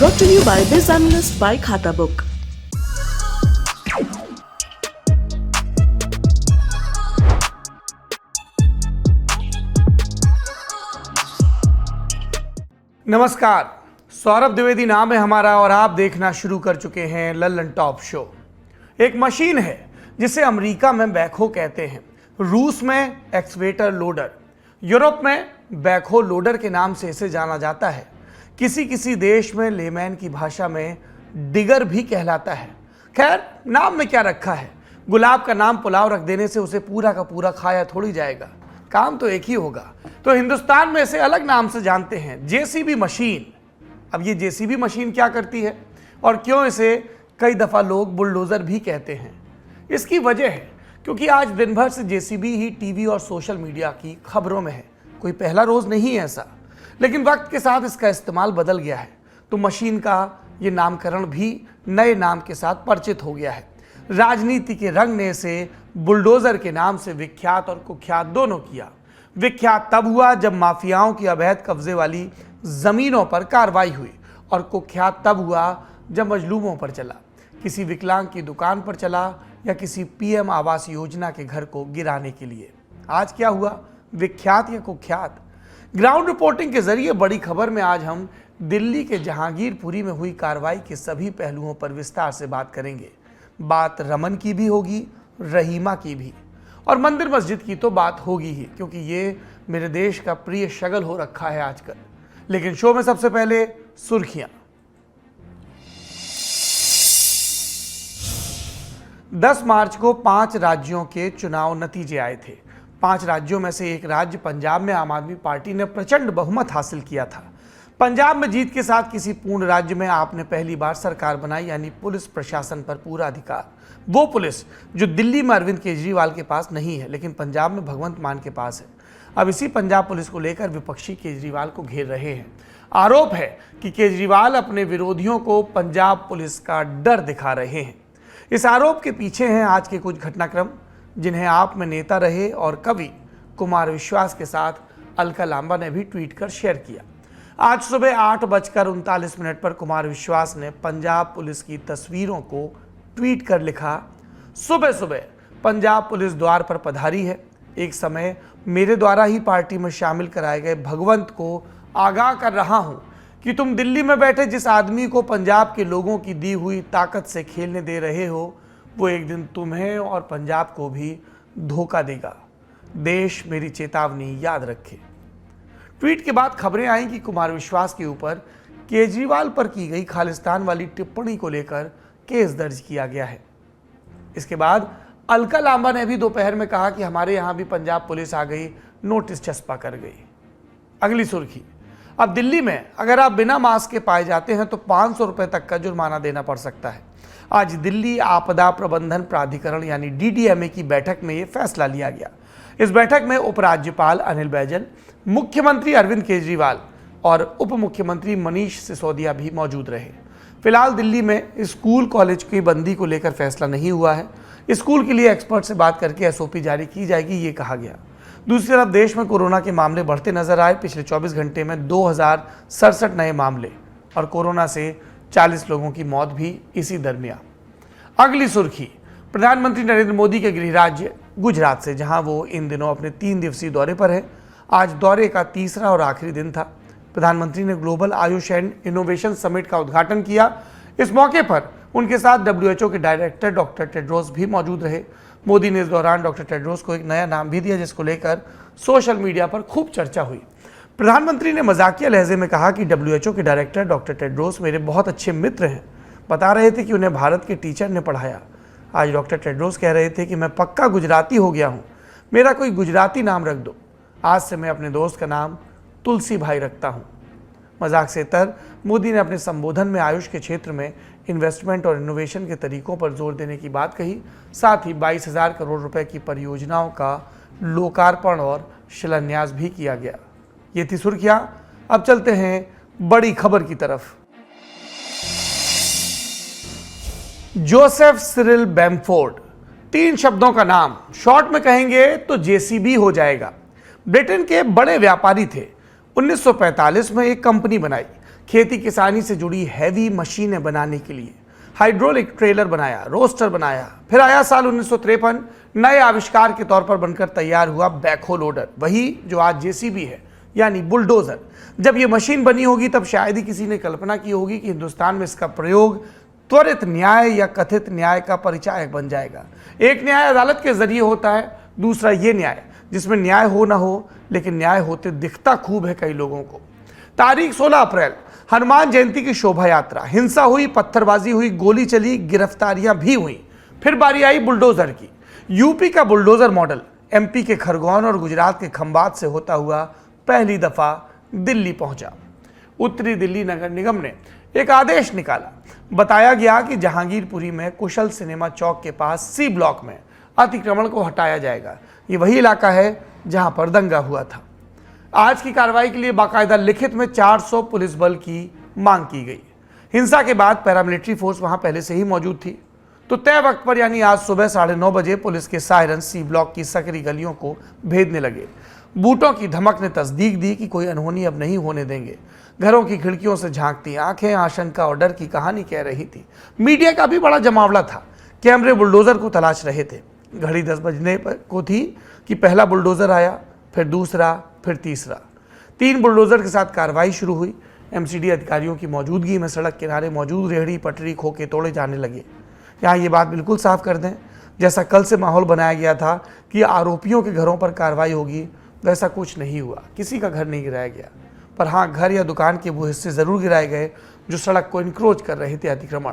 Brought to you by Biz Analyst by Khata Book. नमस्कार, सौरभ द्विवेदी नाम है हमारा और आप देखना शुरू कर चुके हैं लल्लन टॉप शो। एक मशीन है जिसे अमेरिका में बैकहो कहते हैं, रूस में एक्सवेटर लोडर, यूरोप में बैकहो लोडर के नाम से इसे जाना जाता है। किसी किसी देश में लेमैन की भाषा में डिगर भी कहलाता है। खैर, नाम में क्या रखा है, गुलाब का नाम पुलाव रख देने से उसे पूरा का पूरा खाया थोड़ी जाएगा, काम तो एक ही होगा। तो हिंदुस्तान में इसे अलग नाम से जानते हैं, जेसीबी मशीन। अब ये जेसीबी मशीन क्या करती है और क्यों इसे कई दफ़ा लोग बुलडोज़र भी कहते हैं? इसकी वजह है क्योंकि आज दिन भर से जेसीबी ही टीवी और सोशल मीडिया की खबरों में है। कोई पहला रोज़ नहीं है ऐसा, लेकिन वक्त के साथ इसका इस्तेमाल बदल गया है, तो मशीन का ये नामकरण भी नए नाम के साथ परिचित हो गया है। राजनीति के रंग ने इसे बुलडोज़र के नाम से विख्यात और कुख्यात दोनों किया। विख्यात तब हुआ जब माफियाओं की अवैध कब्जे वाली ज़मीनों पर कार्रवाई हुई, और कुख्यात तब हुआ जब मजलूमों पर चला, किसी विकलांग की दुकान पर चला या किसी पीएम आवास योजना के घर को गिराने के लिए। आज क्या हुआ, विख्यात या कुख्यात? ग्राउंड रिपोर्टिंग के जरिए बड़ी खबर में आज हम दिल्ली के जहांगीरपुरी में हुई कार्रवाई के सभी पहलुओं पर विस्तार से बात करेंगे। बात रमन की भी होगी, रहीमा की भी, और मंदिर मस्जिद की तो बात होगी ही, क्योंकि ये मेरे देश का प्रिय शगल हो रखा है आजकल। लेकिन शो में सबसे पहले सुर्खियां। 10 मार्च को 5 राज्यों के चुनाव नतीजे आए थे। 5 राज्यों में से एक राज्य पंजाब में आम आदमी पार्टी ने प्रचंड बहुमत हासिल किया था। पंजाब में जीत के साथ किसी पूर्ण राज्य में आपने पहली बार सरकार बनाई, यानी पुलिस प्रशासन पर पूरा अधिकार। वो पुलिस जो दिल्ली में अरविंद केजरीवाल के पास नहीं है, लेकिन पंजाब में भगवंत मान के पास है। अब इसी पंजाब पुलिस को लेकर विपक्षी केजरीवाल को घेर रहे हैं। आरोप है कि केजरीवाल अपने विरोधियों को पंजाब पुलिस का डर दिखा रहे हैं। इस आरोप के पीछे हैं आज के कुछ घटनाक्रम, जिन्हें आप में नेता रहे और कवि कुमार विश्वास के साथ अलका लांबा ने भी ट्वीट कर शेयर किया। आज सुबह 8:39 पर कुमार विश्वास ने पंजाब पुलिस की तस्वीरों को ट्वीट कर लिखा, सुबह सुबह पंजाब पुलिस द्वार पर पधारी है। एक समय मेरे द्वारा ही पार्टी में शामिल कराए गए भगवंत को आगाह कर रहा हूं कि तुम दिल्ली में बैठे जिस आदमी को पंजाब के लोगों की दी हुई ताकत से खेलने दे रहे हो, वो एक दिन तुम्हें और पंजाब को भी धोखा देगा। देश मेरी चेतावनी याद रखे। ट्वीट के बाद खबरें आई कि कुमार विश्वास के ऊपर केजरीवाल पर की गई खालिस्तान वाली टिप्पणी को लेकर केस दर्ज किया गया है। इसके बाद अलका लांबा ने भी दोपहर में कहा कि हमारे यहाँ भी पंजाब पुलिस आ गई, नोटिस चस्पा कर गई। अगली सुर्खी, अब दिल्ली में अगर आप बिना मास्क के पाए जाते हैं तो 500 रुपये तक का जुर्माना देना पड़ सकता है। आज दिल्ली आपदा प्रबंधन प्राधिकरण यानी DDMA की बैठक में ये फैसला लिया गया। इस बैठक में उपराज्यपाल अनिल बैजल, मुख्यमंत्री अरविंद केजरीवाल और उप मुख्यमंत्री मनीष सिसोदिया भी मौजूद रहे। फिलहाल दिल्ली में स्कूल कॉलेज की बंदी को लेकर फैसला नहीं हुआ है। स्कूल के लिए एक्सपर्ट से बात करके SOP जारी की जाएगी, ये कहा गया। दूसरी तरफ देश में कोरोना के मामले बढ़ते नजर आए। पिछले 24 घंटे में 2067 नए मामले और कोरोना से 40 लोगों की मौत भी इसी दरमियान। अगली सुर्खी, प्रधानमंत्री नरेंद्र मोदी के गृह राज्य गुजरात से, जहां वो इन दिनों अपने 3 दिवसीय दौरे पर हैं। आज दौरे का तीसरा और आखिरी दिन था। प्रधानमंत्री ने global Ayush and innovation summit का उद्घाटन किया। इस मौके पर उनके साथ WHO के डायरेक्टर डॉक्टर टेड्रोस भी मौजूद रहे। मोदी ने इस दौरान डॉक्टर टेड्रोस को एक नया नाम भी दिया, जिसको लेकर सोशल मीडिया पर खूब चर्चा हुई। प्रधानमंत्री ने मजाकिया लहजे में कहा कि WHO के डायरेक्टर डॉक्टर टेड्रोस मेरे बहुत अच्छे मित्र हैं। बता रहे थे कि उन्हें भारत के टीचर ने पढ़ाया। आज डॉक्टर टेड्रोस कह रहे थे कि मैं पक्का गुजराती हो गया हूँ, मेरा कोई गुजराती नाम रख दो। आज से मैं अपने दोस्त का नाम तुलसी भाई रखता हूँ। मजाक से तर मोदी ने अपने संबोधन में आयुष के क्षेत्र में इन्वेस्टमेंट और इनोवेशन के तरीकों पर जोर देने की बात कही। साथ ही 22,000 करोड़ रुपए की परियोजनाओं का लोकार्पण और शिलान्यास भी किया गया। ये थी सुर्खियां। अब चलते हैं बड़ी खबर की तरफ। जोसेफ सिरिल बैमफोर्ड, 3 शब्दों का नाम, शॉर्ट में कहेंगे तो JCB हो जाएगा। ब्रिटेन के बड़े व्यापारी थे। 1945 में एक कंपनी बनाई, खेती किसानी से जुड़ी हैवी मशीनें बनाने के लिए। हाइड्रोलिक ट्रेलर बनाया, रोस्टर बनाया। फिर आया साल 1953, नए आविष्कार के तौर पर बनकर तैयार हुआ बैकहो लोडर, वही जो आज जेसीबी है, यानी बुलडोजर। जब ये मशीन बनी होगी तब शायद ही किसी ने कल्पना की होगी कि हिंदुस्तान में इसका प्रयोग त्वरित न्याय या कथित न्याय का परिचायक बन जाएगा। एक न्याय अदालत के जरिए होता है, दूसरा ये न्याय जिसमें न्याय हो ना हो लेकिन न्याय होते दिखता खूब है कई लोगों को। तारीख 16 अप्रैल, हनुमान जयंती की शोभा यात्रा, हिंसा हुई, पत्थरबाजी हुई, गोली चली, गिरफ्तारियां भी हुई। फिर बारी आई बुलडोजर की। यूपी का बुलडोजर मॉडल एमपी के खरगोन और गुजरात के खंबात से होता हुआ पहली दफा दिल्ली पहुंचा। उत्तरी दिल्ली नगर निगम ने एक आदेश निकाला। बताया गया कि जहांगीरपुरी में कुशल सिनेमा चौक के पास सी ब्लॉक में अतिक्रमण को हटाया जाएगा। ये वही इलाका है जहां पर दंगा हुआ था। आज की कार्रवाई के लिए बाकायदा लिखित में 400 पुलिस बल की मांग की गई। हिंसा के बाद पैरामिलिट्री फोर्स वहां पहले से ही मौजूद थी, तो तय वक्त पर यानी आज सुबह 9:30 बजे पुलिस के सायरन सी ब्लॉक की सकरी गलियों को भेदने लगे। बूटों की धमक ने तस्दीक दी कि कोई अनहोनी अब नहीं होने देंगे। घरों की खिड़कियों से झांकती आंखें आशंका और डर की कहानी कह रही थी। मीडिया का भी बड़ा जमावड़ा था। कैमरे बुलडोजर को तलाश रहे थे। घड़ी 10 बजने को थी कि पहला बुलडोजर आया, फिर दूसरा, फिर तीसरा। 3 बुलडोजर के साथ कार्रवाई शुरू हुई। एमसीडी अधिकारियों की मौजूदगी में सड़क किनारे मौजूद रेहड़ी पटरी खोखे तोड़े जाने लगे। यहाँ ये बात बिल्कुल साफ कर दें, जैसा कल से माहौल बनाया गया था कि आरोपियों के घरों पर कार्रवाई होगी, वैसा कुछ नहीं हुआ। किसी का घर नहीं गिराया गया, पर हाँ, घर या दुकान के वो हिस्से जरूर गिराए गए जो सड़क को इनक्रोच कर रहे थे अतिक्रमण।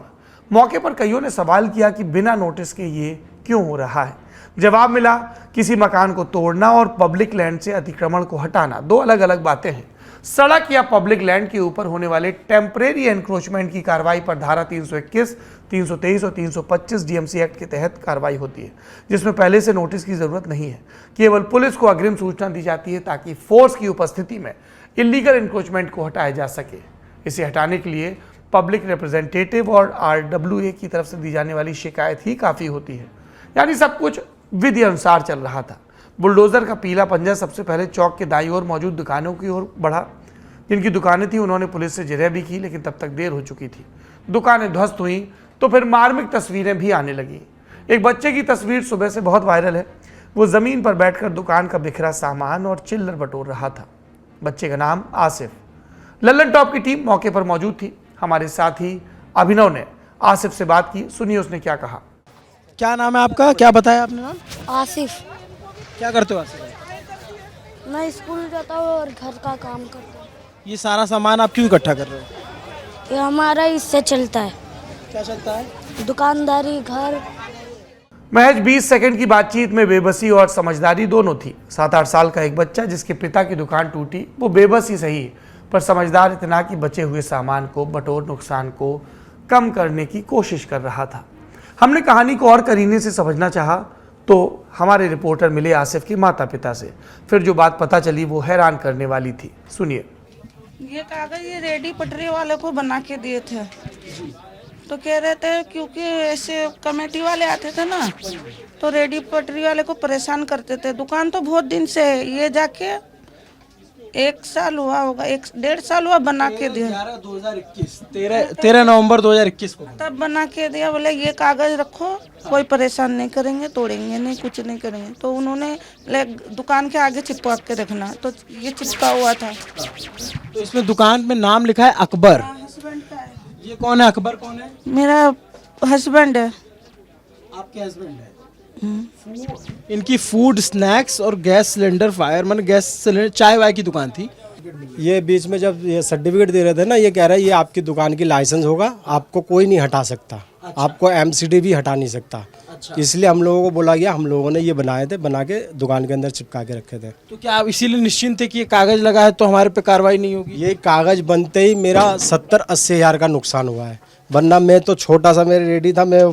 मौके पर कईयों ने सवाल किया कि बिना नोटिस के ये क्यों हो रहा है। जवाब मिला, किसी मकान को तोड़ना और पब्लिक लैंड से अतिक्रमण को हटाना दो अलग अलग बातें हैं। सड़क या पब्लिक लैंड के ऊपर होने वाले टेम्परेरी एनक्रोचमेंट की कार्रवाई पर धारा 321, 323 और 325 डीएमसी एक्ट के तहत कार्रवाई होती है, जिसमें पहले से नोटिस की जरूरत नहीं है। केवल पुलिस को अग्रिम सूचना दी जाती है ताकि फोर्स की उपस्थिति में इलीगल एनक्रोचमेंट को हटाया जा सके। इसे हटाने के लिए पब्लिक रिप्रेजेंटेटिव और RWA की तरफ से दी जाने वाली शिकायत ही काफ़ी होती है। यानी सब कुछ विधि अनुसार चल रहा था। बुलडोजर का पीला पंजा सबसे पहले चौक के दाईं ओर मौजूद दुकानों की ओर बढ़ा। जिनकी दुकानें थी उन्होंने पुलिस से जिरह भी की, लेकिन तब तक देर हो चुकी थी। दुकानें ध्वस्त हुई तो फिर मार्मिक तस्वीरें भी आने लगी। एक बच्चे की तस्वीर सुबह से बहुत वायरल है। वो ज़मीन पर बैठकर दुकान का बिखरा सामान और चिल्लर बटोर रहा था। बच्चे का नाम आसिफ। लल्लन टॉप की टीम मौके पर मौजूद थी। हमारे साथी अभिनव ने आसिफ से बात की। सुनिए उसने क्या कहा। क्या नाम है आपका? क्या बताया आपने नाम? आसिफ। क्या करते हो आसिफ? मैं स्कूल जाता हूँ और घर का काम करता हूँ। ये सारा सामान आप क्यों इकट्ठा कर रहे हो? ये हमारा इससे चलता है। क्या चलता है? दुकानदारी, घर। महज 20 सेकंड की बातचीत में बेबसी और समझदारी दोनों थी। 7-8 साल का एक बच्चा जिसके पिता की दुकान टूटी, वो बेबस ही सही पर समझदार इतना कि बचे हुए सामान को बटोर नुकसान को कम करने की कोशिश कर रहा था। हमने कहानी को और करीने से समझना चाहा तो हमारे रिपोर्टर मिले आसिफ के माता पिता से। फिर जो बात पता चली वो हैरान करने वाली थी। सुनिए। ये कागज ये रेडी पटरी वाले को बना के दिए थे, तो कह रहे थे क्योंकि ऐसे कमेटी वाले आते थे ना, तो रेडी पटरी वाले को परेशान करते थे। दुकान तो बहुत दिन से है, ये जाके 1 साल हुआ होगा, 1-1.5 साल हुआ बना के दिया। 13 नवंबर 2021 को तब बना के दिया। बोले ये कागज रखो, कोई परेशान नहीं करेंगे, तोड़ेंगे नहीं, कुछ नहीं करेंगे। तो उन्होंने दुकान के आगे चिपका के रखना, तो ये चिपका हुआ था। तो इसमें दुकान में नाम लिखा है अकबर। हस्बैंड का है। ये कौन है? अकबर कौन है? मेरा हस्बैंड है। आपके हस्बैंड है। इनकी फूड स्नैक्स और गैस सिलेंडर फायर मैंने गैस सिलेंडर चाय वाय की दुकान थी। ये बीच में जब ये सर्टिफिकेट दे रहे थे ना, ये कह रहा है ये आपकी दुकान की लाइसेंस होगा, आपको कोई नहीं हटा सकता। अच्छा। आपको एमसीडी भी हटा नहीं सकता। अच्छा। इसलिए हम लोगों को बोला गया, हम लोगों ने ये बनाए थे, बना के दुकान के अंदर चिपका के रखे थे। तो क्या आप इसीलिए निश्चिंत थे कि ये कागज लगा है तो हमारे पे कार्रवाई नहीं होगी? ये कागज बनते ही मेरा 70-80 हज़ार का नुकसान हुआ है। वरना मैं तो छोटा सा मेरे रेडी था, मैं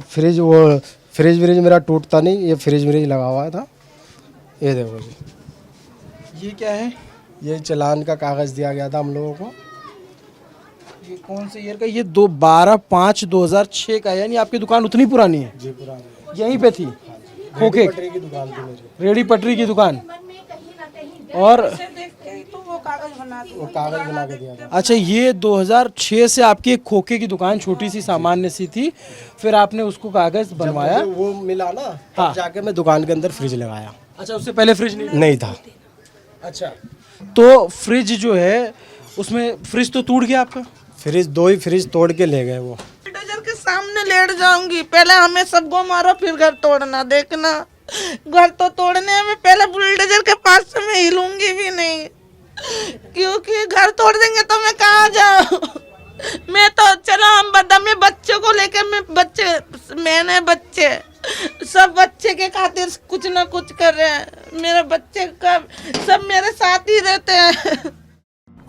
फ्रिज व्रिज मेरा टूटता नहीं। ये फ्रिज व्रिज लगा हुआ था। ये देखो जी, ये क्या है? ये चालान का कागज दिया गया था हम लोगों को। ये कौन से ईयर का? ये 12/5/2006 का है। यानी आपकी दुकान उतनी पुरानी है? जी पुरानी। यहीं पे थी खोखे पटरी की दुकान थी मेरी। रेडी पटरी की दुकान। और देख के ही तो वो कागज बना के वो कागज बना के दिया था। अच्छा, ये 2006 से आपकी एक खोखे की दुकान छोटी सी सामान्य सी थी, फिर आपने उसको कागज बनवाया। मुझे वो मिला ना, हाँ। तब जाके मैं दुकान के अंदर फ्रिज लगाया। अच्छा, उससे पहले फ्रिज नहीं था। अच्छा, तो फ्रिज जो है उसमें फ्रिज तो टूट गया आपका? फ्रिज 2 ही फ्रिज तोड़ के ले गए वो। बुलडोजर के सामने लेट जाऊंगी, पहले हमें सबको मारो फिर घर तोड़ना। देखना, घर तो तोड़ने में पहले बुलडोजर के पास से मैं हिलूंगी भी नहीं, क्योंकि घर तोड़ देंगे तो मैं कहाँ जाऊँ। मैं तो चलो हम बदमे बच्चों को लेके, मैंने बच्चे सब बच्चे के खातिर कुछ ना कुछ कर रहे हैं। मेरे बच्चे का सब मेरे साथ ही रहते हैं।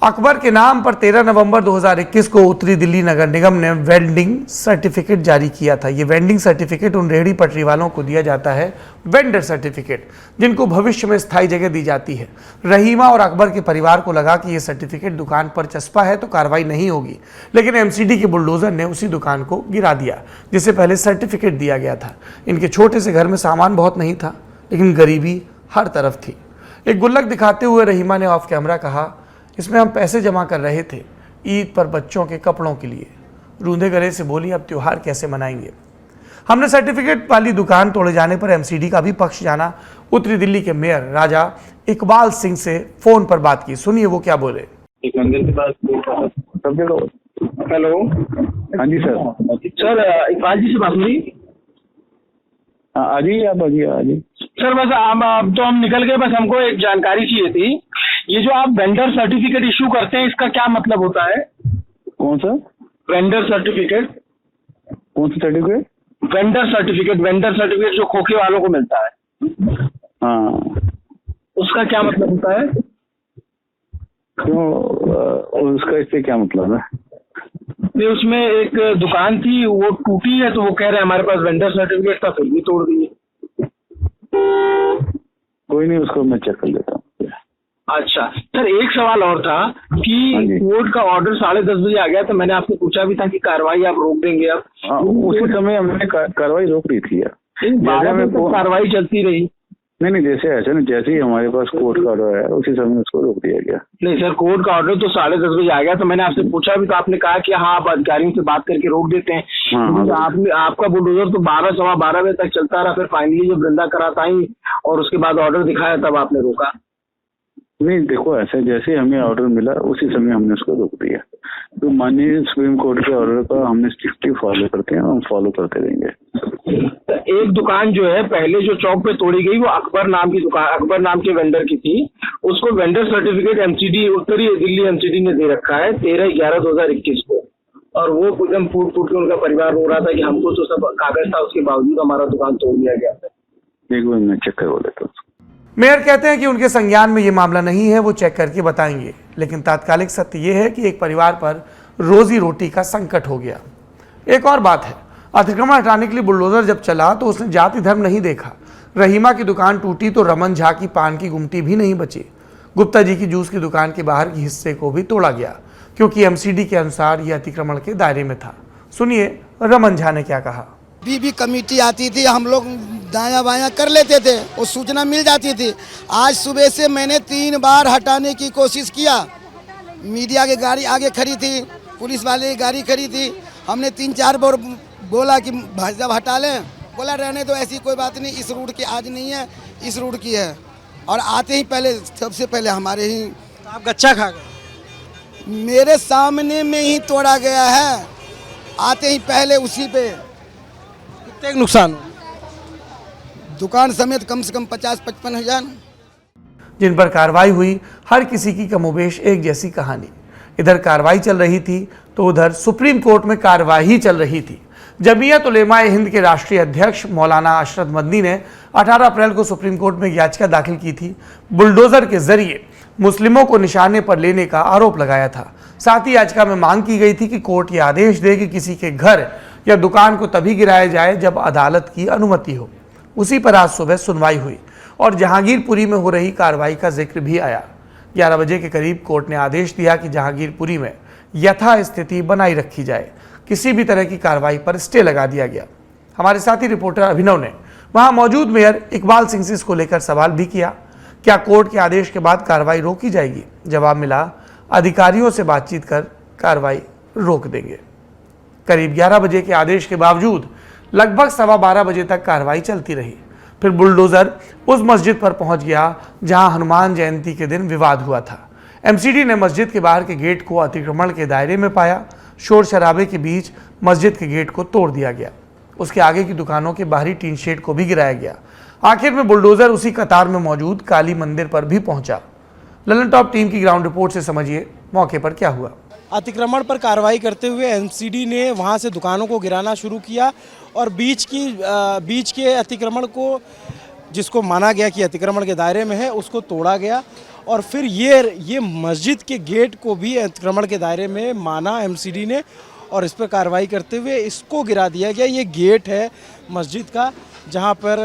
अकबर के नाम पर 13 नवंबर 2021 को उत्तरी दिल्ली नगर निगम ने वेंडिंग सर्टिफिकेट जारी किया था। ये वेंडिंग सर्टिफिकेट उन रेहड़ी पटरी वालों को दिया जाता है, वेंडर सर्टिफिकेट, जिनको भविष्य में स्थायी जगह दी जाती है। रहीमा और अकबर के परिवार को लगा कि ये सर्टिफिकेट दुकान पर चस्पा है तो कार्रवाई नहीं होगी, लेकिन एमसीडी के बुलडोजर ने उसी दुकान को गिरा दिया जिसे पहले सर्टिफिकेट दिया गया था। इनके छोटे से घर में सामान बहुत नहीं था, लेकिन गरीबी हर तरफ थी। एक गुल्लक दिखाते हुए रहीमा ने ऑफ कैमरा कहा, इसमें हम पैसे जमा कर रहे थे ईद पर बच्चों के कपड़ों के लिए। रूंधे गले से बोली, अब त्योहार कैसे मनाएंगे। हमने सर्टिफिकेट वाली दुकान तोड़े जाने पर एमसीडी का भी पक्ष जाना। उत्तरी दिल्ली के मेयर राजा इकबाल सिंह से फोन पर बात की, सुनिए वो क्या बोले। एक मंदिर के पास हेलो, हाँ जी सर इकबाल जी से बात हुई? आ जाइए आप, आ जाइए सर। बस अब तो हम निकल गए, बस हमको एक जानकारी चाहिए थी। ये जो आप वेंडर सर्टिफिकेट इशू करते हैं, इसका क्या मतलब होता है? कौन सा वेंडर सर्टिफिकेट? कौन सा सर्टिफिकेट? वेंडर सर्टिफिकेट जो खोखे वालों को मिलता है। हाँ, उसका क्या मतलब होता है? क्यों, उसका इससे क्या मतलब है? नहीं, उसमें एक दुकान थी, वो टूटी है, तो वो कह रहे हैं हमारे पास वेंडर सर्टिफिकेट था, फिर भी तोड़ दिए। कोई नहीं, उसको मैं चेक कर लेता हूँ। अच्छा सर, एक सवाल और था कि कोर्ट का ऑर्डर 10:30 बजे आ गया, तो मैंने आपसे पूछा भी था कि कार्रवाई आप रोक देंगे। आप उसी समय हमने कार्रवाई रोक दी थी यार, 12 बजे तक कार्रवाई चलती रही। नहीं, जैसे ऐसा ना, जैसे ही हमारे पास कोर्ट का ऑर्डर है उसी समय उसको रोक दिया गया। नहीं सर, कोर्ट का ऑर्डर तो 10:30 बजे आ गया, तो मैंने आपसे पूछा भी, तो आपने कहा कि हाँ आप अधिकारियों से बात करके रोक देते हैं। आपका बुलडोजर तो 12 सवा 12 बजे तक चलता रहा, फिर फाइनली जब वृंदा करात आई और उसके बाद ऑर्डर दिखाया तब आपने रोका। नहीं देखो, ऐसे जैसे हमें ऑर्डर मिला उसी समय हमने उसको रोक दिया। तो माननीय सुप्रीम कोर्ट के ऑर्डर का हमने स्ट्रिक्टली फॉलो करते हैं और हम फॉलो करते रहेंगे। तो एक दुकान जो है पहले जो चौक पे तोड़ी गई, वो अकबर नाम की दुकान, अकबर नाम के वेंडर की थी। उसको वेंडर सर्टिफिकेट एमसीडी, उत्तरी दिल्ली एमसीडी ने दे रखा है 13/11/2021 को, और वो एकदम फूट के उनका परिवार रो रहा था कि हमको तो सब कागज था, उसके बावजूद हमारा दुकान तोड़ दिया गया था। एक बार मैं चेक करवा लेता हूँ। मेयर कहते हैं कि उनके संज्ञान में ये मामला नहीं है, वो चेक करके बताएंगे, लेकिन तात्कालिक सत्य ये है कि एक परिवार पर रोजी रोटी का संकट हो गया। एक और बात है, अतिक्रमण हटाने के लिए बुलडोजर जब चला तो उसने जाति धर्म नहीं देखा। रहीमा की दुकान टूटी तो रमन झा की पान की गुमटी भी नहीं बची। गुप्ता जी की जूस की दुकान के बाहर के हिस्से को भी तोड़ा गया, क्योंकि एमसीडी के अनुसार यह अतिक्रमण के दायरे में था। सुनिए रमन झा ने क्या कहा। बीबी कमेटी आती थी, हम लोग दायां बायां कर लेते थे, वो सूचना मिल जाती थी। आज सुबह से मैंने 3 बार हटाने की कोशिश किया। मीडिया की गाड़ी आगे खड़ी थी, पुलिस वाले की गाड़ी खड़ी थी। हमने 3-4 बार बोला कि भाई साहब हटा लें, बोला रहने दो, ऐसी कोई बात नहीं, इस रूट की आज नहीं है, इस रूट की है। और आते ही पहले, सबसे पहले हमारे ही आप गच्चा खा गए। मेरे सामने में ही तोड़ा गया है, आते ही पहले उसी पे। कितने नुकसान हो? दुकान समेत कम से कम 50-55 हज़ार। जिन पर कार्रवाई हुई, हर किसी की कमोबेश एक जैसी कहानी। इधर कार्रवाई चल रही थी तो उधर सुप्रीम कोर्ट में कार्रवाई चल रही थी। जमीयत उलेमाए हिंद के राष्ट्रीय अध्यक्ष मौलाना अशरफ मदनी ने 18 अप्रैल को सुप्रीम कोर्ट में याचिका दाखिल की थी। बुलडोजर के जरिए मुस्लिमों को निशाने पर लेने का आरोप लगाया था। साथ ही याचिका में मांग की गई थी कि कोर्ट ये आदेश दे कि किसी के घर या दुकान को तभी गिराया जाए जब अदालत की अनुमति हो। उसी पर आज सुबह सुनवाई हुई और जहांगीरपुरी में हो रही कार्रवाई का जिक्र भी आया। 11 बजे के करीब कोर्ट ने आदेश दिया कि जहांगीरपुरी में यथास्थिति बनाई रखी जाए। किसी भी तरह की कार्रवाई पर स्टे लगा दिया गया। हमारे साथी रिपोर्टर अभिनव ने वहां मौजूद मेयर इकबाल सिंह से इसको लेकर सवाल भी किया क्या कोर्ट के आदेश के बाद कार्रवाई रोकी जाएगी? जवाब मिला, अधिकारियों से बातचीत कर कार्रवाई रोक देंगे। करीब 11 बजे के आदेश के बावजूद लगभग 12:15 बजे तक कार्रवाई चलती रही। फिर बुलडोजर उस मस्जिद पर पहुंच गया जहां हनुमान जयंती के दिन विवाद हुआ था। एमसीडी ने मस्जिद के बाहर के गेट को अतिक्रमण के दायरे में पाया। शोर शराबे के बीच मस्जिद के गेट को तोड़ दिया गया। उसके आगे की दुकानों के बाहरी टीन शेड को भी गिराया गया। आखिर में बुलडोजर उसी कतार में मौजूद काली मंदिर पर भी पहुंचा। ललन टॉप टीम की ग्राउंड रिपोर्ट से समझिए मौके पर क्या हुआ। अतिक्रमण पर कार्रवाई करते हुए एमसीडी ने वहां से दुकानों को गिराना शुरू किया और बीच के अतिक्रमण को, जिसको माना गया कि अतिक्रमण के दायरे में है, उसको तोड़ा गया। और फिर ये मस्जिद के गेट को भी अतिक्रमण के दायरे में माना एमसीडी ने और इस पर कार्रवाई करते हुए इसको गिरा दिया गया। ये गेट है मस्जिद का जहां पर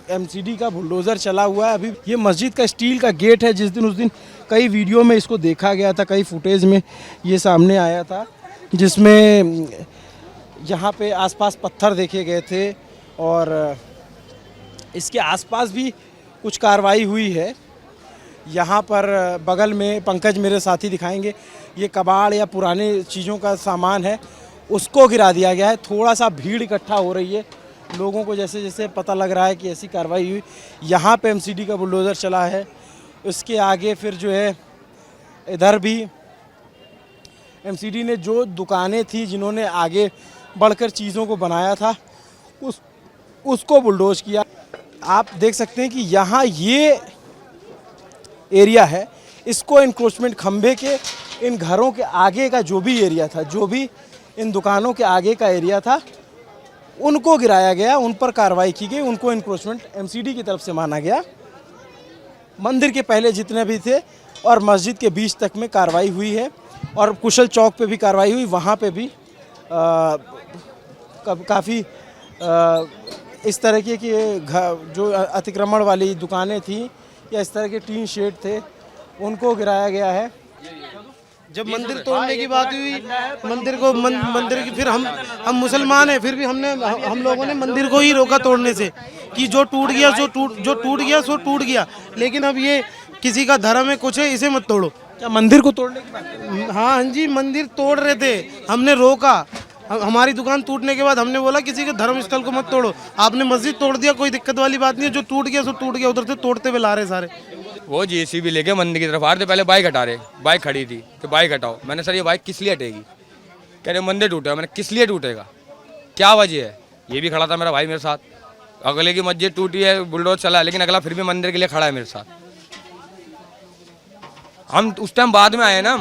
एमसीडी का बुलडोज़र चला हुआ है। अभी ये मस्जिद का स्टील का गेट है। उस दिन कई वीडियो में इसको देखा गया था, कई फुटेज में ये सामने आया था, जिसमें यहाँ पे आसपास पत्थर देखे गए थे और इसके आसपास भी कुछ कार्रवाई हुई है। यहाँ पर बगल में पंकज मेरे साथी दिखाएंगे, ये कबाड़ या पुराने चीज़ों का सामान है, उसको गिरा दिया गया है। थोड़ा सा भीड़ इकट्ठा हो रही है, लोगों को जैसे जैसे पता लग रहा है कि ऐसी कार्रवाई हुई। यहाँ पे एमसीडी का बुलडोज़र चला है। उसके आगे फिर जो है इधर भी एमसीडी ने जो दुकानें थी जिन्होंने आगे बढ़कर चीज़ों को बनाया था उसको बुलडोज किया। आप देख सकते हैं कि यहाँ ये एरिया है, इसको इंक्रोचमेंट खंभे के इन घरों के आगे का जो भी एरिया था, जो भी इन दुकानों के आगे का एरिया था, उनको गिराया गया, उन पर कार्रवाई की गई, उनको इंक्रोचमेंट एमसीडी की तरफ से माना गया। मंदिर के पहले जितने भी थे और मस्जिद के बीच तक में कार्रवाई हुई है और कुशल चौक पे भी कार्रवाई हुई। वहाँ पे भी काफ़ी इस तरह के जो अतिक्रमण वाली दुकानें थी या इस तरह के टीन शेड थे, उनको गिराया गया है। जब मंदिर तोड़ने की बात हुई, मंदिर की फिर हम मुसलमान हैं, फिर भी हम लोगों ने मंदिर को ही रोका तोड़ने से कि जो टूट गया सो टूट गया। लेकिन अब ये किसी का धर्म है, कुछ है, इसे मत तोड़ो। क्या मंदिर को तोड़ने की बात? हाँ जी, मंदिर तोड़ रहे थे, हमने रोका। हमारी दुकान टूटने के बाद हमने बोला किसी के धर्म स्थल को मत तोड़ो। आपने मस्जिद तोड़ दिया, कोई दिक्कत वाली बात नहीं है। जो टूट गया सो टूट गया, उधर से तोड़ते हुए ला रहे सारे। वो जेसीबी लेके मंदिर की तरफ आ रहे थे, पहले बाइक हटा रहे, बाइक खड़ी थी तो बाइक हटाओ। मैंने सर ये बाइक किस लिए हटेगी? कह रहे मंदिर टूटेगा। मैंने किस लिए टूटेगा, क्या वजह है? ये भी खड़ा था मेरा भाई मेरे साथ। अगले की मस्जिद टूटी है, बुलडोज चला है, लेकिन अगला फिर भी मंदिर के लिए खड़ा है मेरे साथ। हम उस टाइम बाद में आए ना,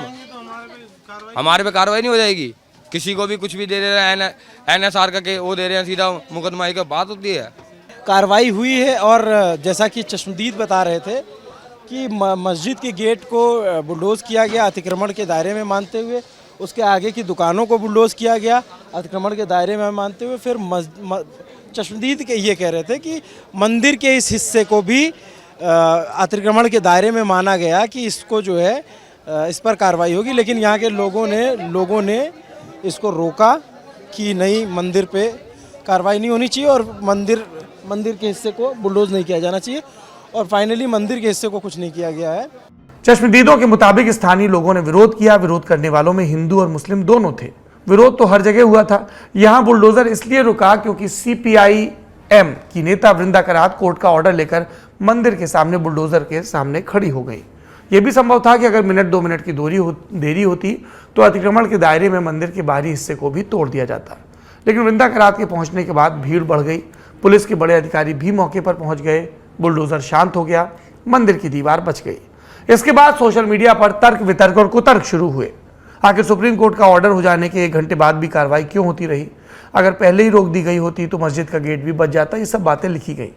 हमारे पे कार्रवाई नहीं हो जाएगी? किसी को भी कुछ भी दे रहे हैं, NSR का वो दे रहे हैं, सीधा मुकदमा की बात होती है। कार्रवाई हुई है और जैसा कि चश्मदीद बता रहे थे कि मस्जिद के गेट को बुलडोज़ किया गया अतिक्रमण के दायरे में मानते हुए, उसके आगे की दुकानों को बुलडोज़ किया गया अतिक्रमण के दायरे में मानते हुए। फिर चश्मदीद के ये कह रहे थे कि मंदिर के इस हिस्से को भी अतिक्रमण के दायरे में माना गया कि इसको जो है इस पर कार्रवाई होगी। लेकिन यहाँ के लोगों ने इसको रोका कि नहीं, मंदिर पे कार्रवाई नहीं होनी चाहिए और मंदिर के हिस्से को बुलडोज नहीं किया जाना चाहिए। और फाइनली मंदिर के हिस्से को कुछ नहीं किया गया है। चश्मदीदों के मुताबिक स्थानीय लोगों ने विरोध किया। विरोध करने वालों में हिंदू और मुस्लिम दोनों थे। विरोध तो हर जगह हुआ था, यहाँ बुलडोजर इसलिए रुका क्योंकि CPIM की नेता वृंदा करात कोर्ट का ऑर्डर लेकर मंदिर के सामने बुलडोजर के सामने खड़ी हो गई। यह भी संभव था कि अगर मिनट 2 मिनट की देरी होती तो अतिक्रमण के दायरे में मंदिर के बाहरी हिस्से को भी तोड़ दिया जाता। लेकिन वृंदा करात के पहुंचने के बाद भीड़ बढ़ गई। पुलिस के बड़े अधिकारी भी मौके पर पहुंच गए। बुलडोजर शांत हो गया, मंदिर की दीवार बच गई। इसके बाद सोशल मीडिया पर तर्क वितर्क और कुतर्क शुरू हुए। आखिर सुप्रीम कोर्ट का ऑर्डर हो जाने के 1 घंटे बाद भी कार्रवाई क्यों होती रही? अगर पहले ही रोक दी गई होती तो मस्जिद का गेट भी बच जाता। ये सब बातें लिखी गई।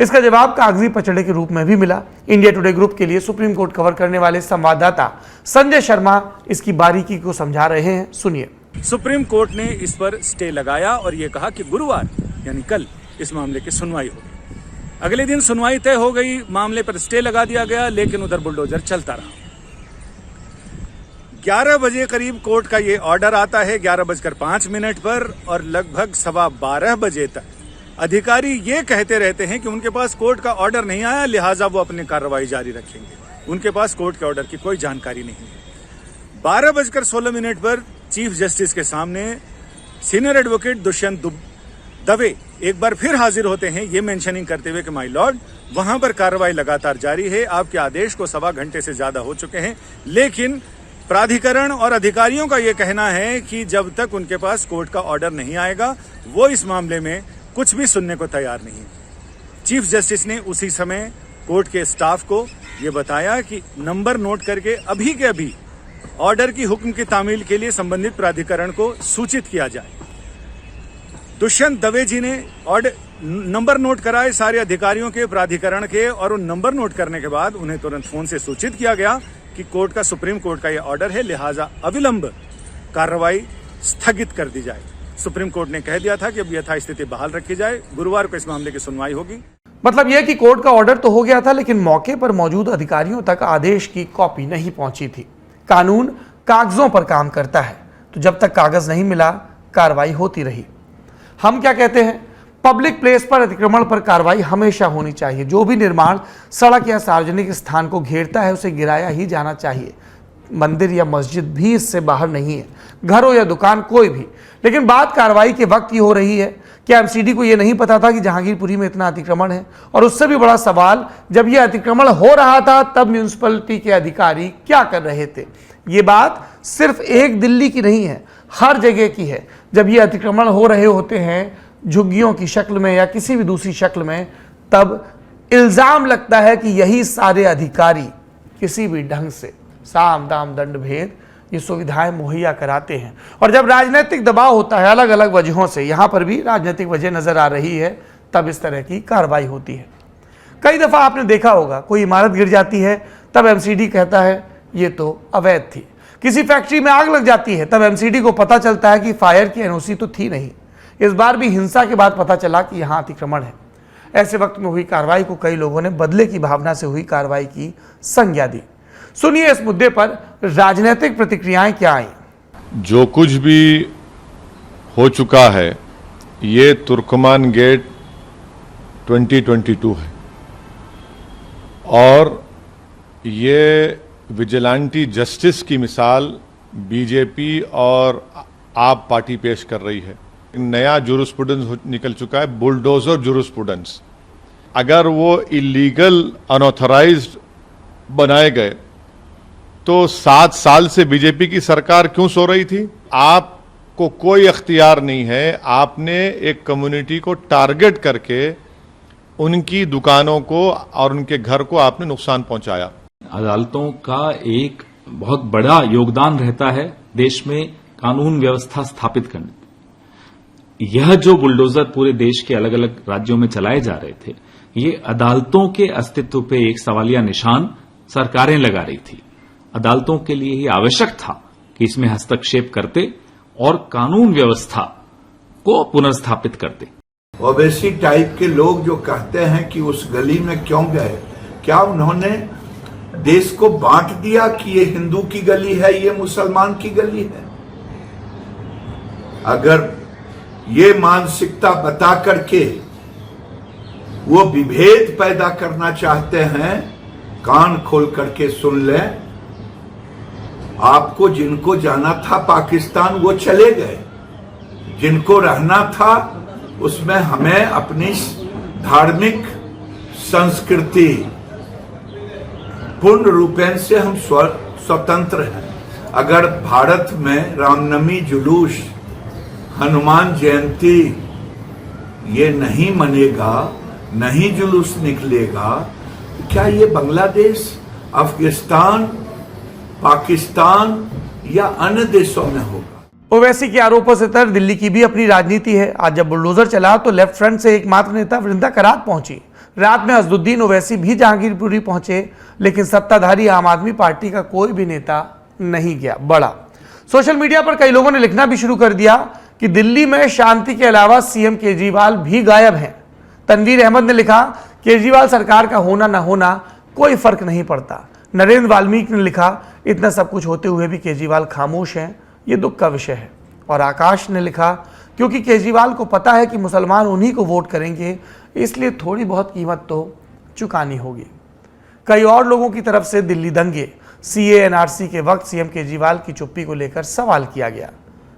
इसका जवाब कागजी पचड़े के रूप में भी मिला। इंडिया टुडे ग्रुप के लिए सुप्रीम कोर्ट कवर करने वाले संवाददाता संजय शर्मा इसकी बारीकी को समझा रहे हैं, सुनिए। सुप्रीम कोर्ट ने इस पर स्टे लगाया और ये कहा कि गुरुवार यानी कल इस मामले की सुनवाई होगी। अगले दिन सुनवाई तय हो गई, मामले पर स्टे लगा दिया गया, लेकिन उधर बुलडोजर चलता रहा। 11 बजे करीब कोर्ट का ये ऑर्डर आता है, 11:05 पर, और लगभग 12:15 बजे तक अधिकारी ये कहते रहते हैं कि उनके पास कोर्ट का ऑर्डर नहीं आया, लिहाजा वो अपनी कार्रवाई जारी रखेंगे। उनके पास कोर्ट के ऑर्डर की कोई जानकारी नहीं है। 12:16 पर चीफ जस्टिस के सामने सीनियर एडवोकेट दुष्यंत दवे एक बार फिर हाजिर होते हैं, ये मेंशनिंग करते हुए कि माय लॉर्ड, वहां पर कार्रवाई लगातार जारी है, आपके आदेश को 1.25 घंटे से ज्यादा हो चुके हैं, लेकिन प्राधिकरण और अधिकारियों का यह कहना है कि जब तक उनके पास कोर्ट का ऑर्डर नहीं आएगा वो इस मामले में कुछ भी सुनने को तैयार नहीं है। चीफ जस्टिस ने उसी समय कोर्ट के स्टाफ को यह बताया कि नंबर नोट करके अभी के अभी ऑर्डर की हुक्म की तामील के लिए संबंधित प्राधिकरण को सूचित किया जाए। दुष्यंत दवे जी ने ऑर्डर नंबर नोट कराए सारे अधिकारियों के, प्राधिकरण के, और उन नंबर नोट करने के बाद उन्हें तुरंत फोन से सूचित किया गया कि कोर्ट का, सुप्रीम कोर्ट का यह ऑर्डर है, लिहाजा अविलंब कार्रवाई स्थगित कर दी जाए। सुप्रीम कोर्ट ने कह दिया था कि अब यथास्थिति बहाल रखी जाए, गुरुवार को इस मामले की सुनवाई होगी। मतलब यह कि कोर्ट का ऑर्डर तो हो गया था, लेकिन मौके पर मौजूद अधिकारियों तक आदेश की कॉपी नहीं पहुंची थी। कानून कागजों पर काम करता है, तो जब तक कागज नहीं मिला कार्रवाई होती रही। हम क्या कहते हैं, पब्लिक प्लेस पर अतिक्रमण पर कार्रवाई हमेशा होनी चाहिए। जो भी निर्माण सड़क या सार्वजनिक स्थान को घेरता है उसे गिराया ही जाना चाहिए। मंदिर या मस्जिद भी इससे बाहर नहीं है, घर हो या दुकान, कोई भी। लेकिन बात कार्रवाई के वक्त की हो रही है। क्या एमसीडी को यह नहीं पता था कि जहांगीरपुरी में इतना अतिक्रमण है? और उससे भी बड़ा सवाल, जब यह अतिक्रमण हो रहा था तब म्यूनिसिपैलिटी के अधिकारी क्या कर रहे थे? ये बात सिर्फ एक दिल्ली की नहीं है, हर जगह की है। जब ये अतिक्रमण हो रहे होते हैं झुग्गियों की शक्ल में या किसी भी दूसरी शक्ल में, तब इल्जाम लगता है कि यही सारे अधिकारी किसी भी ढंग से साम दाम दंड भेद ये सुविधाएं मुहैया कराते हैं। और जब राजनीतिक दबाव होता है अलग अलग वजहों से, यहां पर भी राजनीतिक वजह नजर आ रही है, तब इस तरह की कार्रवाई होती है। कई दफा आपने देखा होगा, कोई इमारत गिर जाती है तब एमसीडी कहता है ये तो अवैध थी। किसी फैक्ट्री में आग लग जाती है तब एमसीडी को पता चलता है कि फायर की एनओसी तो थी नहीं। इस बार भी हिंसा के बाद पता चला कि यहां अतिक्रमण है। ऐसे वक्त में हुई कार्रवाई को कई लोगों ने बदले की भावना से हुई कार्रवाई की संज्ञा दी। सुनिए इस मुद्दे पर राजनीतिक प्रतिक्रियाएं क्या आई। जो कुछ भी हो चुका है ये तुर्कमान गेट 2022 है और ये विजिलेंटी जस्टिस की मिसाल बीजेपी और आप पार्टी पेश कर रही है। नया जुरिस्प्रूडेंस निकल चुका है, बुलडोजर जुरिस्प्रूडेंस। अगर वो इलीगल अनऑथराइज्ड बनाए गए तो 7 साल से बीजेपी की सरकार क्यों सो रही थी? आपको कोई अख्तियार नहीं है, आपने एक कम्युनिटी को टारगेट करके उनकी दुकानों को और उनके घर को आपने नुकसान पहुंचाया। अदालतों का एक बहुत बड़ा योगदान रहता है देश में कानून व्यवस्था स्थापित करने। यह जो बुलडोजर पूरे देश के अलग अलग राज्यों में चलाए जा रहे थे, ये अदालतों के अस्तित्व पे एक सवालिया निशान सरकारें लगा रही थी। अदालतों के लिए ही आवश्यक था कि इसमें हस्तक्षेप करते और कानून व्यवस्था को पुनर्स्थापित करते। ओवैसी टाइप के लोग जो कहते हैं कि उस गली में क्यों गए, क्या उन्होंने देश को बांट दिया कि ये हिंदू की गली है, ये मुसलमान की गली है? अगर ये मानसिकता बता करके वो विभेद पैदा करना चाहते हैं, कान खोल करके सुन लें। आपको जिनको जाना था पाकिस्तान वो चले गए, जिनको रहना था उसमें हमें अपनी धार्मिक संस्कृति पूर्ण रूपेण से हम स्वतंत्र हैं। अगर भारत में रामनवमी जुलूस, हनुमान जयंती ये नहीं मनेगा, नहीं जुलूस निकलेगा, क्या ये बांग्लादेश, अफगानिस्तान, पाकिस्तान या अन्य देशों में होगा? ओवैसी के आरोपों से तर दिल्ली की भी अपनी राजनीति है। आज जब बुलडोजर चला तो लेफ्ट फ्रंट से एकमात्र नेता वृंदा करात पहुंची। रात में असदुद्दीन ओवैसी भी जहांगीरपुरी पहुंचे, लेकिन सत्ताधारी आम आदमी पार्टी का कोई भी नेता नहीं गया। बड़ा सोशल मीडिया पर कई लोगों ने लिखना भी शुरू कर दिया कि दिल्ली में शांति के अलावा सीएम केजरीवाल भी गायब हैं। तनवीर अहमद ने लिखा, केजरीवाल सरकार का होना ना होना कोई फर्क नहीं पड़ता। नरेंद्र वाल्मीकि ने लिखा, इतना सब कुछ होते हुए भी केजरीवाल खामोश हैं, ये दुख का विषय है। और आकाश ने लिखा, क्योंकि केजरीवाल को पता है कि मुसलमान उन्हीं को वोट करेंगे, इसलिए थोड़ी बहुत कीमत तो चुकानी होगी। कई और लोगों की तरफ से दिल्ली दंगे, सीए एनआरसी के वक्त सीएम केजरीवाल की चुप्पी को लेकर सवाल किया गया।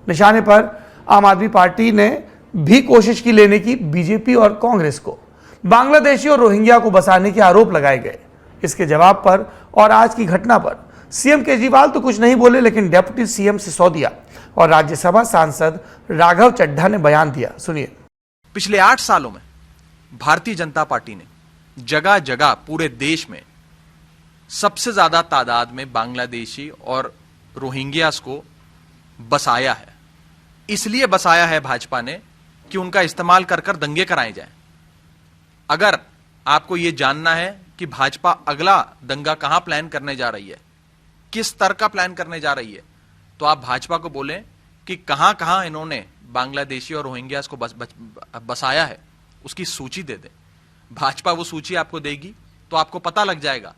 निशाने पर आम आदमी पार्टी ने भी कोशिश की लेने की बीजेपी और कांग्रेस को। बांग्लादेशी और रोहिंग्या को बसाने के आरोप लगाए गए। इसके जवाब पर और आज की घटना पर सीएम केजरीवाल तो कुछ नहीं बोले, लेकिन डेप्यूटी सीएम सिसोदिया और राज्यसभा सांसद राघव चड्ढा ने बयान दिया। सुनिए। पिछले 8 सालों में भारतीय जनता पार्टी ने जगह जगह पूरे देश में सबसे ज्यादा तादाद में बांग्लादेशी और रोहिंग्यास को बसाया है। इसलिए बसाया है भाजपा ने कि उनका इस्तेमाल कर कर दंगे कराए जाएं। अगर आपको यह जानना है कि भाजपा अगला दंगा कहां प्लान करने जा रही है, किस स्तर का प्लान करने जा रही है, तो आप भाजपा को बोलें कि कहां कहां इन्होंने बांग्लादेशी और रोहिंग्यास को बसाया है, उसकी सूची दे दें। भाजपा वो सूची आपको देगी तो आपको पता लग जाएगा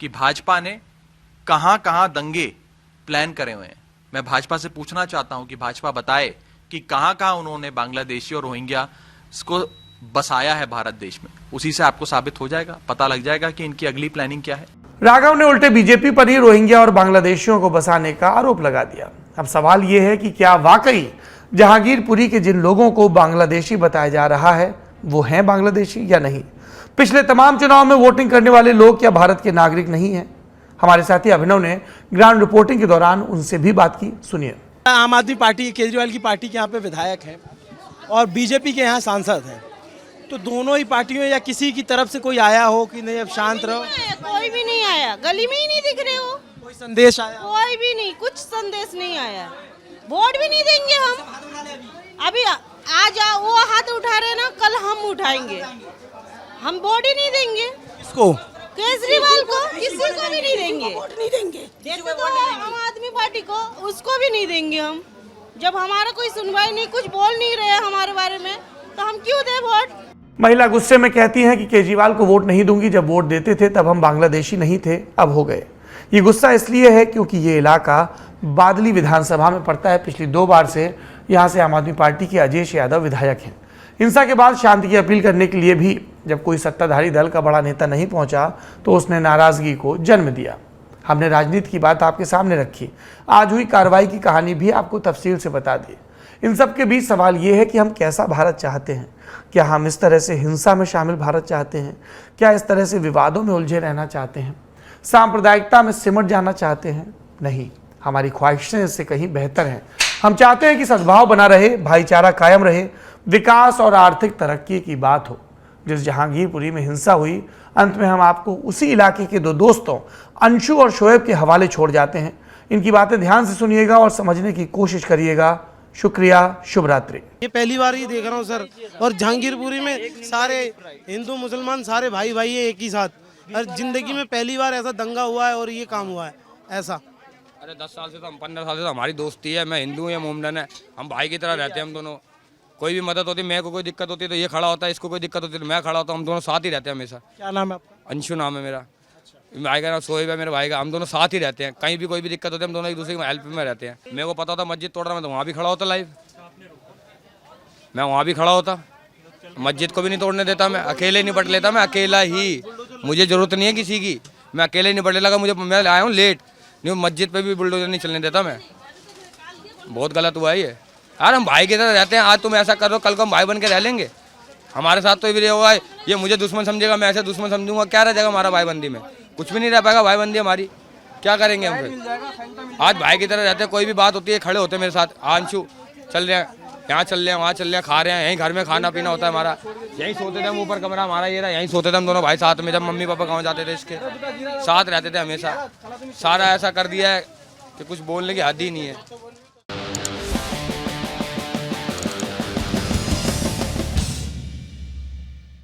कि भाजपा ने कहां कहां दंगे प्लान करे हुए हैं। मैं भाजपा से पूछना चाहता हूं कि भाजपा बताए कि कहां कहां उन्होंने बांग्लादेशी और रोहिंग्या को बसाया है भारत देश में। उसी से आपको साबित हो जाएगा, पता लग जाएगा कि इनकी अगली प्लानिंग क्या है। राघव ने उल्टे बीजेपी पर ही रोहिंग्या और बांग्लादेशियों को बसाने का आरोप लगा दिया। अब सवाल यह है कि क्या वाकई जहांगीरपुरी के जिन लोगों को बांग्लादेशी बताया जा रहा है वो हैं बांग्लादेशी या नहीं? पिछले तमाम चुनाव में वोटिंग करने वाले लोग क्या भारत के नागरिक नहीं हैं? हमारे साथी अभिनव ने ग्राउंड रिपोर्टिंग के दौरान उनसे भी बात की। सुनिए। आम आदमी पार्टी, केजरीवाल की पार्टी के यहाँ पे विधायक हैं और बीजेपी के यहाँ सांसद हैं, तो दोनों ही पार्टियों या किसी की तरफ से कोई आया हो कि नहीं अब शांत रहो? कोई भी नहीं आया, गली में ही नहीं दिख रहे हो। कोई संदेश आया? कोई भी नहीं, कुछ संदेश नहीं आया। वोट भी नहीं देंगे हम। अभी आज वो हाथ उठा रहे ना, कल हम उठाएंगे। हम वोट ही नहीं देंगे। किसको? केजरीवाल को, किसी को भी नहीं देंगे। वोट नहीं देंगे। जैसे तो आम आदमी पार्टी को, उसको भी नहीं देंगे हम। जब हमारा कोई सुनवाई नहीं, कुछ बोल नहीं रहे हमारे बारे में, तो हम क्यों दे वोट? महिला गुस्से में कहती हैं कि केजरीवाल को वोट नहीं दूंगी, जब वोट देते थे तब हम बांग्लादेशी नहीं थे, अब हो गए। ये गुस्सा इसलिए है क्योंकि ये इलाका बादली विधानसभा में पड़ता है। पिछली 2 बार से यहाँ से आम आदमी पार्टी के अजय यादव विधायक हैं। हिंसा के बाद शांति की अपील करने के लिए भी जब कोई सत्ताधारी दल का बड़ा नेता नहीं पहुंचा तो उसने नाराजगी को जन्म दिया। हमने राजनीति की बात आपके सामने रखी, आज हुई कार्रवाई की कहानी भी आपको तफसील से बता दी। इन सब के बीच सवाल ये है कि हम कैसा भारत चाहते हैं? क्या हम इस तरह से हिंसा में शामिल भारत चाहते हैं? क्या इस तरह से विवादों में उलझे रहना चाहते हैं? सांप्रदायिकता में सिमट जाना चाहते हैं? नहीं, हमारी ख्वाहिशें इससे कहीं बेहतर हैं। हम चाहते हैं कि सद्भाव बना रहे, भाईचारा कायम रहे, विकास और आर्थिक तरक्की की बात हो। जिस जहांगीरपुरी में हिंसा हुई, अंत में हम आपको उसी इलाके के 2 दोस्तों अंशु और शोएब के हवाले छोड़ जाते हैं। इनकी बातें ध्यान से सुनिएगा और समझने की कोशिश करिएगा। शुक्रिया, शुभ रात्रि। ये पहली बार ही देख रहा हूँ सर, और जहांगीरपुरी में सारे हिंदू मुसलमान सारे भाई भाई है एक ही साथ, और जिंदगी में पहली बार ऐसा दंगा हुआ है और ये काम हुआ है ऐसा। अरे 10 साल से तो 15 साल से तो हमारी दोस्ती है। मैं हिंदू या मोमडन है, हम भाई की तरह रहते हैं हम दोनों। कोई भी मदद होती है, मेरे को कोई दिक्कत होती है तो ये खड़ा होता है, इसको कोई दिक्कत होती है तो मैं खड़ा होता हूँ। हम दोनों साथ ही रहते हैं हमेशा। क्या नाम है आपका? अंशु नाम है मेरा। भाई का नाम सोहेब है मेरे भाई का। हम दोनों साथ ही रहते हैं, कहीं भी कोई भी दिक्कत होती है हम दोनों एक दूसरे की हेल्प में रहते हैं। मेरे को पता होता मस्जिद तोड़ रहा, मैं तो वहाँ भी खड़ा होता लाइव, मैं वहाँ भी खड़ा होता। मस्जिद को भी नहीं तोड़ने देता, मैं अकेले निपट लेता, मैं अकेला ही। मुझे जरूरत नहीं है किसी की, मैं अकेले निपट लगा। मुझे मैं आया हूँ लेट, नहीं मस्जिद पे भी बुलडोजर नहीं चलने देता मैं। बहुत गलत हुआ है ये यार। हम भाई की तरह रहते हैं, आज तुम ऐसा कर रहे हो, कल को हम भाई बन के रह लेंगे। हमारे साथ तो ये होगा, ये मुझे दुश्मन समझेगा, मैं ऐसे दुश्मन समझूंगा, क्या रह जाएगा हमारा भाईबंदी में? कुछ भी नहीं रह पाएगा भाईबंदी हमारी। क्या करेंगे हम फिर? आज भाई की तरह रहते हैं, कोई भी बात होती है खड़े होते हैं मेरे साथ। अंशु चल रहे हैं, यहाँ चल रहे हैं, वहाँ चल रहे हैं, खा रहे हैं, यहीं घर में खाना पीना होता है हमारा। यहीं सोते थे हम, ऊपर कमरा हमारा ये रहा, यहीं सोते थे हम दोनों भाई साथ में। जब मम्मी पापा गाँव जाते थे इसके साथ रहते थे हमेशा। सारा ऐसा कर दिया है कि कुछ बोलने की हद ही नहीं है।